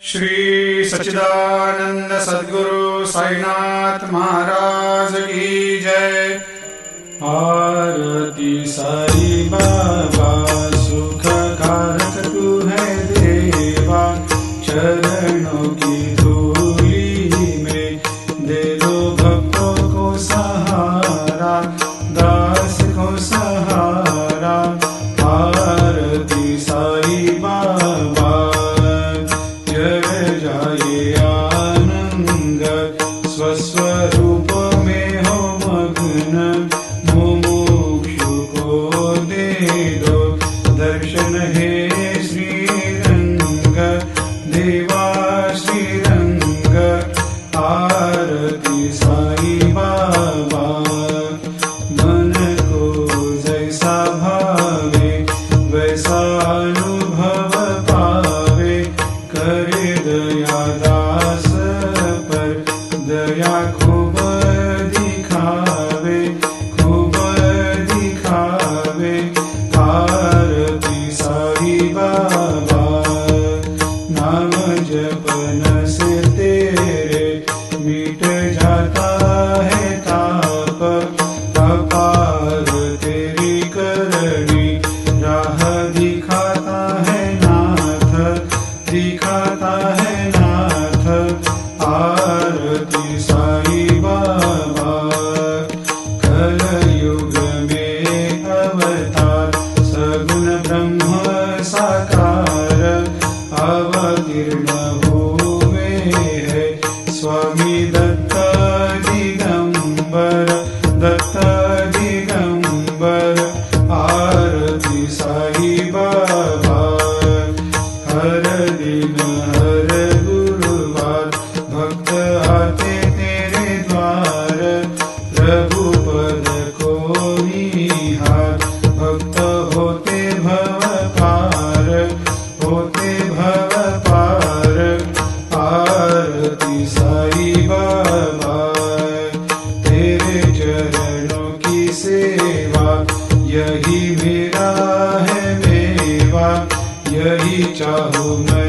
श्री सच्चिदानंद सद्गुरु साईनाथ महाराज की जय। आरती साई बाबा सुख कारक तू है देवा, चरणों की धूली में दे दो भक्तों को सहारा, दास को सहारा। आरती साई बाबा जय जाए आनंद, स्वस्वरूप में हो मग्न, मुमुक्षु को दे दो दर्शन हे श्रीरंग, देवा श्रीरंग। आरती साई बाबा मन को जैसा भावे वैसा अनुभव पावे, करे दया दास पर दया खूब दिखावे, खूब दिखावे। आरती साई बाबा नाम जपन से तेरे मिट जाता है ताप, अपार तेरी करनी राह दिखाता है नाथ, दिखाता है नाथ। आरती साई बाबा कलयुग में अवतार, सगुण ब्रह्म साकार अवतीर्ण हुए है स्वामी दत्त दिगंबर, दत्त दिगंबर। आरती साई बाबा हर दिन हर गुरुवार भक्त आते तेरे द्वार, रघुपद को निहार भक्त होते भव पार, होते भव पार। आरती साई बाबा तेरे चरणों की सेवा, यही मेरा है मेवा, यही चाहूँ मैं